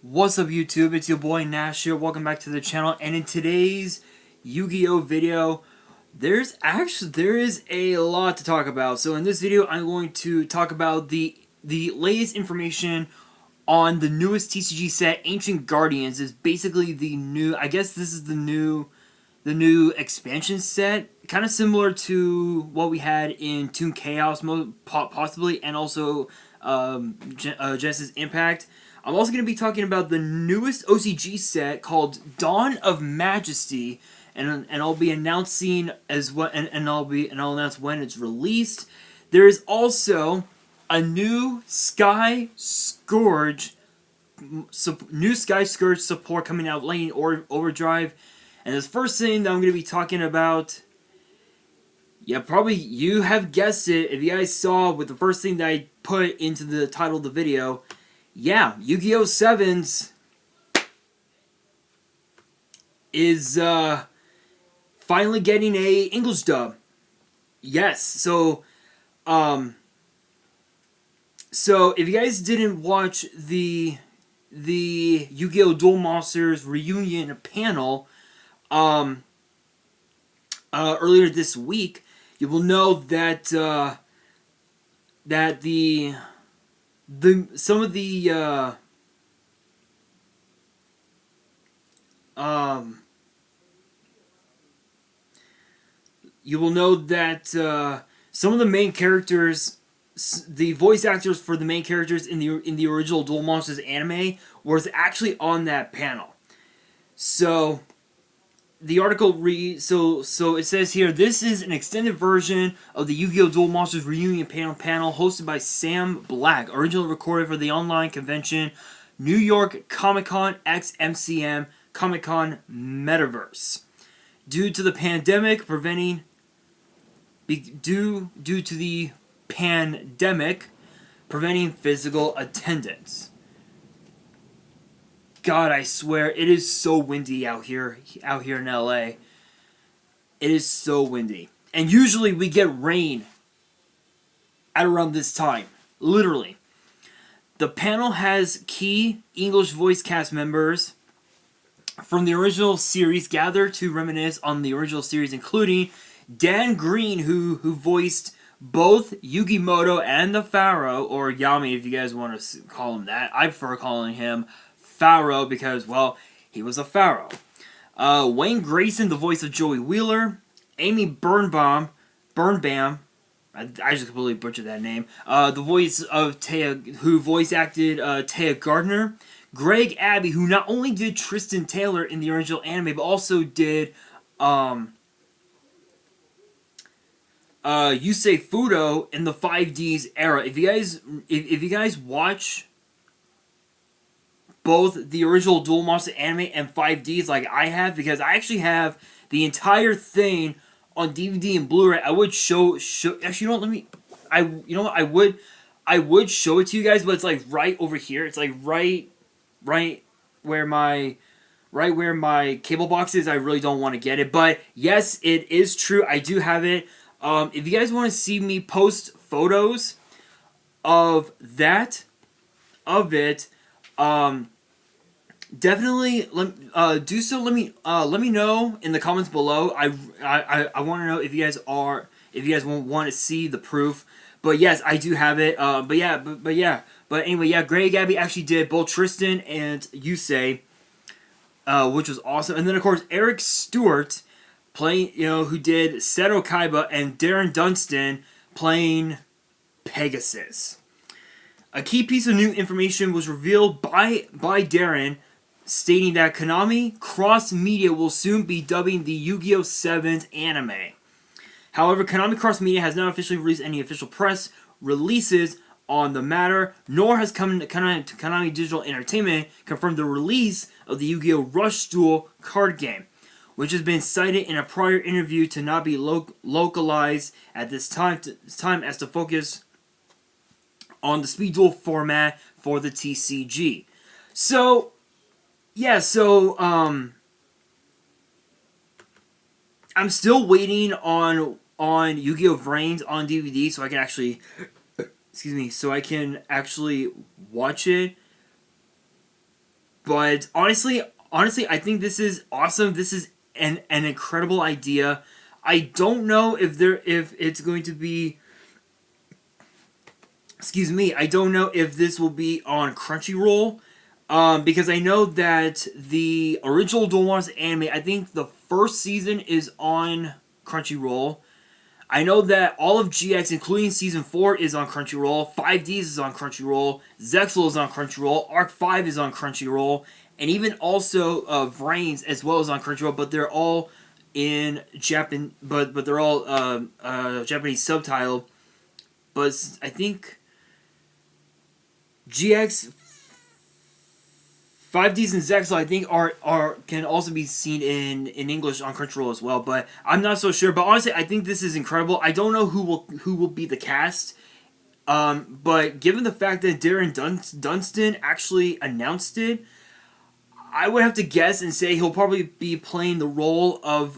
What's up YouTube, it's your boy Nash here, welcome back to the channel, and in today's Yu-Gi-Oh video, there is a lot to talk about. So in this video, I'm going to talk about the latest information on the newest TCG set, Ancient Guardians. Is basically the new, I guess this is the new expansion set, kind of similar to what we had in Toon Chaos, possibly, and also Genesis Impact. I'm also going to be talking about the newest OCG set called Dawn of Majesty, and I'll be announcing as well, and I'll announce when it's released. There is also a new Sky Scourge support coming out late in overdrive. And the first thing that I'm going to be talking about, yeah, probably you have guessed it if you guys saw with the first thing that I put into the title of the video. Yeah, Yu-Gi-Oh! 7s is finally getting a English dub. Yes, so if you guys didn't watch the Yu-Gi-Oh! Duel Monsters reunion panel earlier this week, you will know that some of the you will know that some of the main characters, the voice actors for the main characters in the original Duel Monsters anime, was actually on that panel. So the article reads, so it says here, this is an extended version of the Yu-Gi-Oh! Duel Monsters reunion panel hosted by Sam Black, originally recorded for the online convention New York Comic-Con x MCM Comic-Con Metaverse. Due to the pandemic preventing physical attendance. God, I swear, it is so windy out here in LA. It is so windy. And usually we get rain at around this time. Literally. The panel has key English voice cast members from the original series gathered to reminisce on the original series, including Dan Green, who voiced both Yugimoto and the Pharaoh, or Yami if you guys want to call him that. I prefer calling him Pharaoh because, well, he was a pharaoh. Wayne Grayson, the voice of Joey Wheeler. Amy Birnbaum, I just completely butchered that name. The voice of Taya, who voice acted Taya Gardner. Greg Abbey, who not only did Tristan Taylor in the original anime, but also did Yusei Fudo in the 5Ds era. If you guys watch both the original Duel Monster anime and 5Ds like I have, because I actually have the entire thing on DVD and Blu-ray. I would show actually, I would show it to you guys, but it's like right over here. It's like right where my cable box is. I really don't want to get it, but yes, it is true. I do have it. If you guys want to see me post photos of it, definitely do so. Let me know in the comments below. I want to know if you guys want to see the proof. But yes, I do have it. But anyway, yeah, Greg Gabby actually did both Tristan and Yusei, which was awesome. And then of course Eric Stewart playing, who did Seto Kaiba, and Darren Dunstan playing Pegasus. A key piece of new information was revealed by Darren, stating that Konami Cross Media will soon be dubbing the Yu-Gi-Oh! 7's anime. However, Konami Cross Media has not officially released any official press releases on the matter, nor has Konami Digital Entertainment confirmed the release of the Yu-Gi-Oh! Rush Duel card game, which has been cited in a prior interview to not be localized at this time as to focus on the speed duel format for the TCG. So, yeah, I'm still waiting on Yu-Gi-Oh! Vrains on DVD so I can actually, watch it. But honestly, I think this is awesome. This is an incredible idea. I don't know if it's going to be. Excuse me. I don't know if this will be on Crunchyroll. Because I know that the original Duel Monsters anime, I think the first season is on Crunchyroll. I know that all of GX, including season 4, is on Crunchyroll. 5Ds is on Crunchyroll. Zexal is on Crunchyroll. Arc 5 is on Crunchyroll. And even also Vrains as well as on Crunchyroll, but they're all in Japan, but they're all Japanese subtitled. But I think GX, 5Ds and Zexal, I think are can also be seen in English on Crunchyroll as well, but I'm not so sure. But honestly, I think this is incredible. I don't know who will be the cast, but given the fact that Darren Dunstan actually announced it, I would have to guess and say he'll probably be playing the role of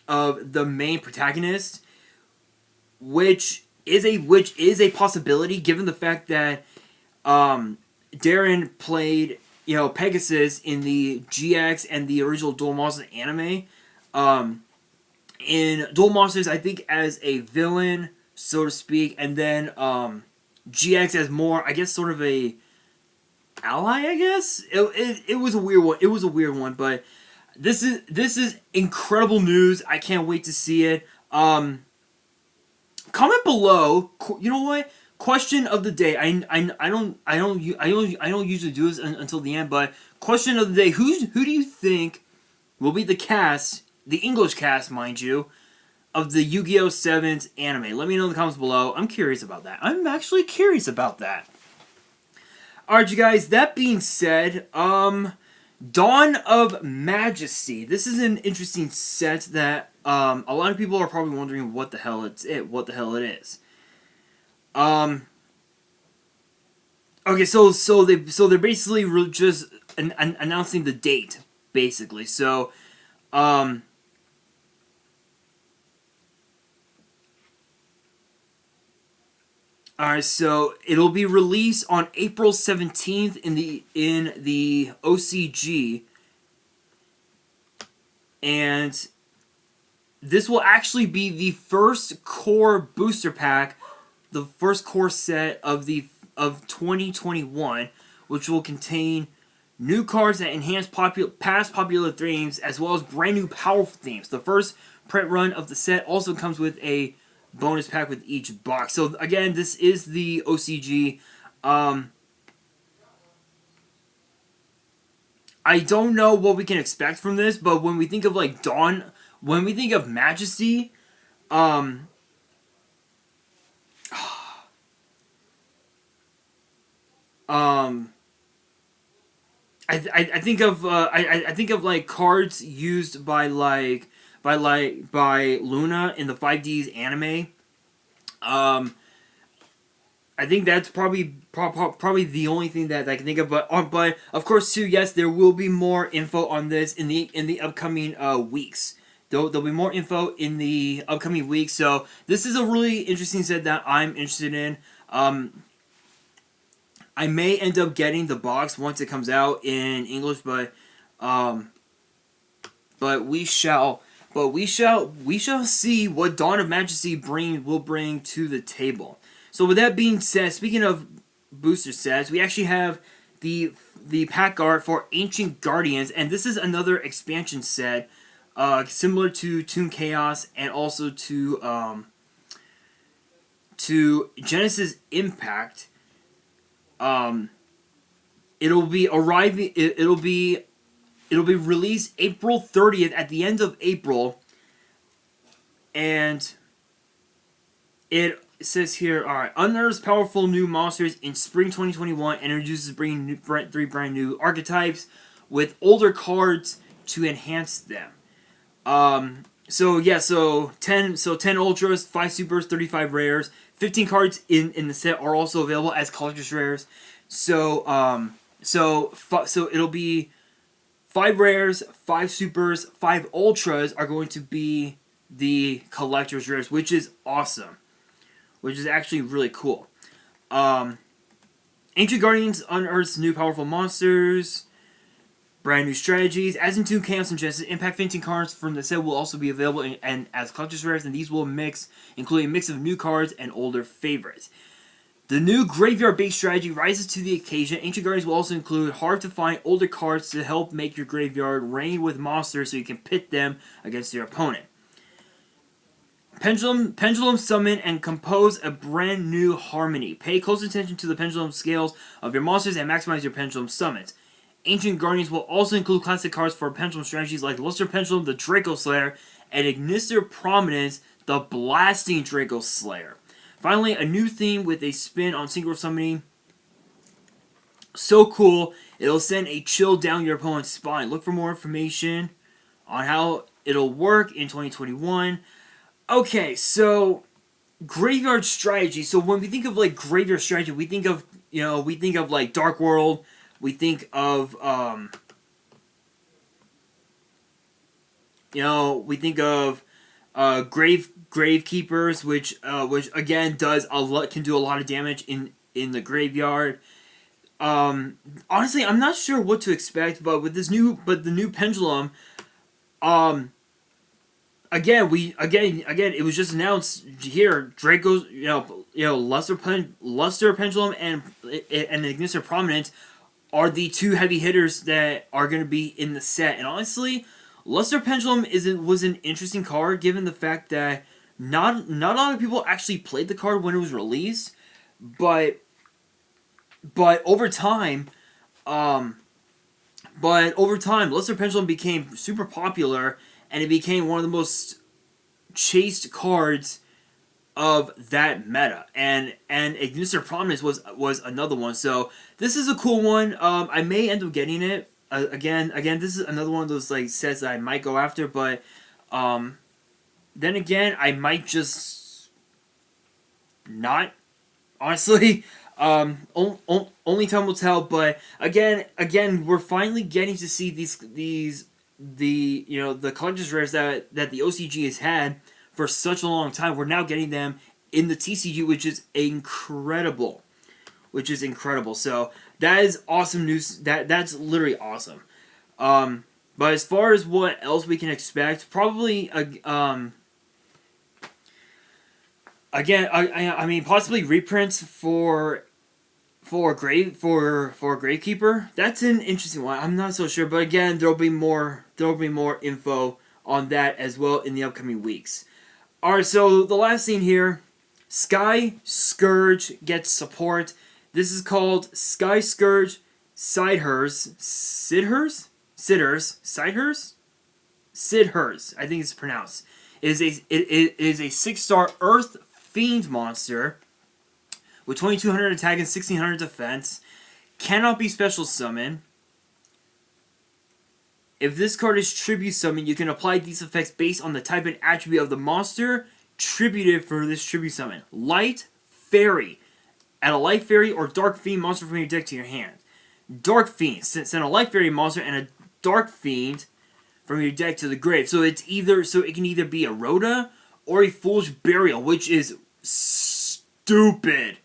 the main protagonist, which is a possibility given the fact that Darren played Pegasus in the GX and the original Duel Monsters anime. In Duel Monsters, I think as a villain, so to speak, and then GX as more, I guess, sort of a ally, I guess. It was a weird one. It was a weird one, but this is incredible news. I can't wait to see it. Comment below. You know what? Question of the day. I don't usually do this until the end, but question of the day. Who do you think will be the cast, the English cast, mind you, of the Yu-Gi-Oh! 7th anime? Let me know in the comments below. I'm curious about that. I'm actually curious about that. Alright, you guys, that being said, Dawn of Majesty. This is an interesting set that a lot of people are probably wondering what the hell it is. Okay, so they're basically just announcing the date, basically. So, alright, so it'll be released on April 17th in the OCG, and this will actually be the first core booster pack, the first core set of 2021, which will contain new cards that enhance past popular themes as well as brand new powerful themes. The first print run of the set also comes with a bonus pack with each box. So again, this is the OCG. I don't know what we can expect from this, but when we think of like Dawn, when we think of Majesty, I think of I think of like cards used by Luna in the 5Ds anime. I think that's probably the only thing that I can think of. But of course too, yes, there will be more info on this in the upcoming weeks. There'll be more info in the upcoming weeks. So this is a really interesting set that I'm interested in. I may end up getting the box once it comes out in English, but we shall see what Dawn of Majesty will bring to the table. So with that being said, speaking of booster sets, we actually have the pack art for Ancient Guardians, and this is another expansion set, similar to Toon Chaos and also to Genesis Impact. It'll be released April 30th, at the end of April, and it says here, alright, unearths powerful new monsters in spring 2021 and introduces three brand new archetypes with older cards to enhance them. So 10 ultras, 5 supers, 35 rares, 15 cards in the set are also available as collector's rares. So it'll be 5 rares, 5 supers, 5 ultras are going to be the collector's rares, which is awesome. Which is actually really cool. Ancient Guardians unearths new powerful monsters. Brand new strategies. As in Toon Chaos and Genesis, Impact Fainting cards from the set will also be available and as collector's rares, and these will mix, including a mix of new cards and older favorites. The new graveyard-based strategy rises to the occasion. Ancient Guardians will also include hard-to-find older cards to help make your graveyard rain with monsters so you can pit them against your opponent. Pendulum summon and compose a brand new harmony. Pay close attention to the pendulum scales of your monsters and maximize your pendulum summons. Ancient Guardians will also include classic cards for pendulum strategies like Luster Pendulum, the Draco Slayer, and Ignister Prominence, the Blasting Draco Slayer. Finally, a new theme with a spin on synchro summoning. So cool, it'll send a chill down your opponent's spine. Look for more information on how it'll work in 2021. Okay, so graveyard strategy. So when we think of like graveyard strategy, we think of like Dark World. We think of Gravekeepers, which again can do a lot of damage in the graveyard. Honestly, I'm not sure what to expect, but with the new pendulum, again, it was just announced here. Draco's, Luster Pendulum and Ignister Prominence are the two heavy hitters that are going to be in the set. And honestly, Luster Pendulum was an interesting card, given the fact that not a lot of people actually played the card when it was released, but over time, Luster Pendulum became super popular, and it became one of the most chased cards of that meta. And Ignister Prominence was another one. So this is a cool one. I may end up getting it. Again, this is another one of those like sets that I might go after, but then again, I might just not. Honestly, only time will tell. But again, we're finally getting to see the collector's rares that the OCG has had for such a long time. We're now getting them in the TCG, which is incredible. So that is awesome news. That's literally awesome. But as far as what else we can expect, probably possibly reprints for Gravekeeper. That's an interesting one. I'm not so sure, but again, there'll be more info on that as well in the upcoming weeks. Alright, so the last thing here, Sky Scourge gets support. This is called Sky Scourge Sidehers. Sidhers, I think it's pronounced. It is a 6-star Earth Fiend monster with 2200 attack and 1600 defense. Cannot be special summon. If this card is tribute summon, you can apply these effects based on the type and attribute of the monster tributed for this tribute summon. Light Fairy. Add a Light Fairy or Dark Fiend monster from your deck to your hand. Dark Fiend. Send a Light Fairy monster and a Dark Fiend from your deck to the grave. So it can either be a Rhoda or a Foolish Burial, which is stupid.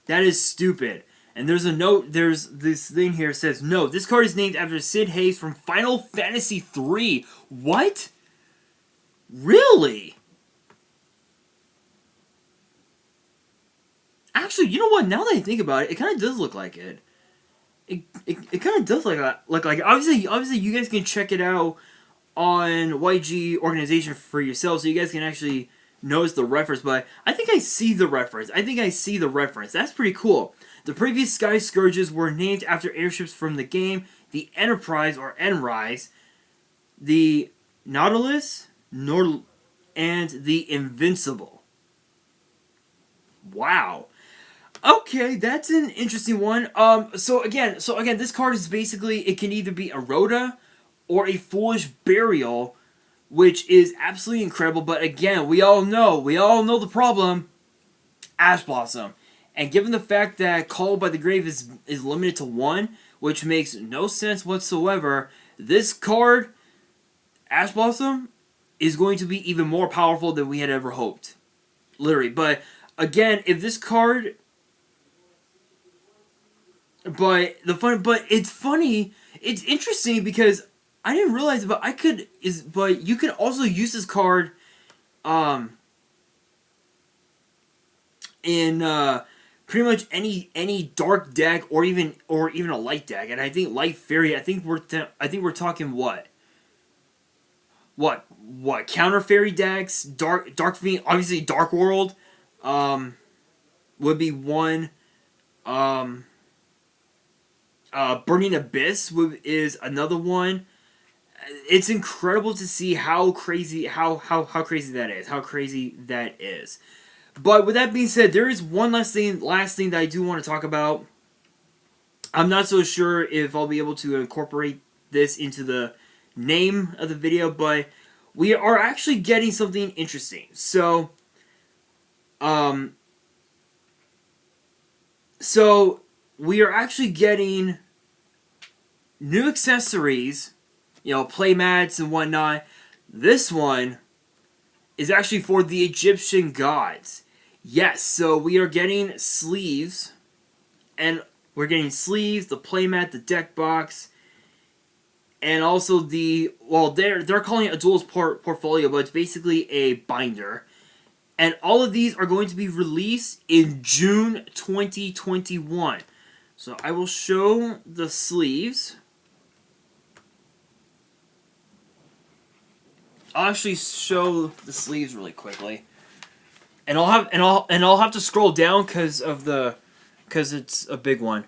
That is stupid. And there's a note, there's this thing here that says, no, this card is named after Sid Hayes from Final Fantasy III. What? Really? Actually, you know what? Now that I think about it, it kind of does look like it. It kind of does look like it. Obviously, you guys can check it out on YG Organization for yourselves, so you guys can actually notice the reference, but I think I see the reference. That's pretty cool. The previous Sky Scourges were named after airships from the game, the Enterprise or Enrise, the Nautilus, and the Invincible. Wow. Okay, that's an interesting one. So again, this card is basically, it can either be a Rhoda or a Foolish Burial, which is absolutely incredible. But again, we all know the problem. Ash Blossom. And given the fact that Call by the Grave is limited to 1, which makes no sense whatsoever, this card, Ash Blossom, is going to be even more powerful than we had ever hoped. Literally. But again, if this card but it's funny. It's interesting because I didn't realize, but you could also use this card, in pretty much any dark deck or even a light deck. And I think light fairy. I think we're talking what counter fairy decks, dark fiend, obviously Dark World, would be one. Burning Abyss is another one. It's incredible to see how crazy crazy that is. How crazy that is. But with that being said, there is one last thing that I do want to talk about. I'm not so sure if I'll be able to incorporate this into the name of the video, but we are actually getting something interesting. So we are actually getting new accessories, play mats and whatnot. This one is actually for the Egyptian gods. Yes, so we are getting sleeves, and we're getting sleeves, the playmat, the deck box, and also they're calling it a duelist portfolio, but it's basically a binder. And all of these are going to be released in June 2021. So I will show the sleeves. I'll actually show the sleeves really quickly. And I'll have to scroll down because it's a big one.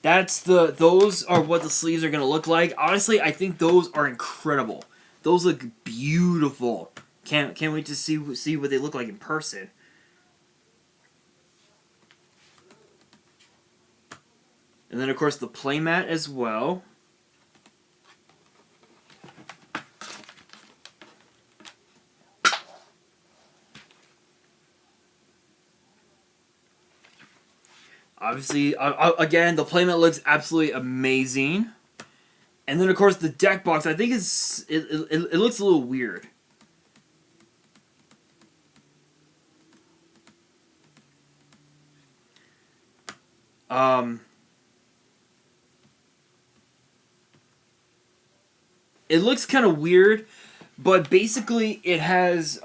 Those are what the sleeves are gonna look like. Honestly, I think those are incredible. Those look beautiful. Can't wait to see what they look like in person. And then of course the playmat as well. Obviously, again, the playmat looks absolutely amazing. And then, of course, the deck box, I think it looks a little weird. It looks kind of weird, but basically it has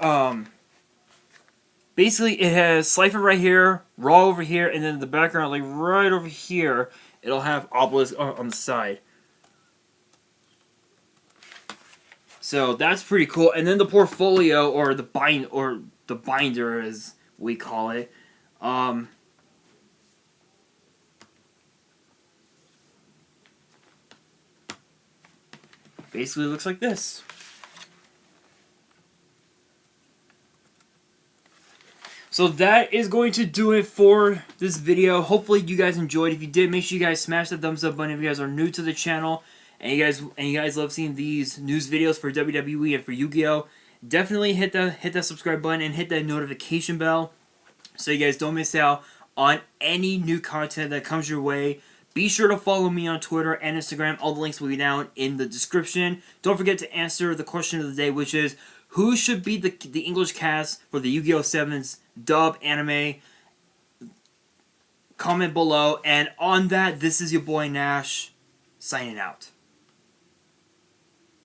Slifer right here, Raw over here, and then in the background, like right over here, it'll have Obelisk on the side. So that's pretty cool. And then the portfolio, or the binder as we call it, basically looks like this. So that is going to do it for this video. Hopefully you guys enjoyed. If you did, make sure you guys smash that thumbs up button if you guys are new to the channel and you guys love seeing these news videos for WWE and for YuGiOh. Definitely hit that subscribe button and hit that notification bell so you guys don't miss out on any new content that comes your way. Be sure to follow me on Twitter and Instagram. All the links will be down in the description. Don't forget to answer the question of the day, which is, who should be the English cast for the YuGiOh 7's dub anime? Comment below. And on that, this is your boy Nash, signing out.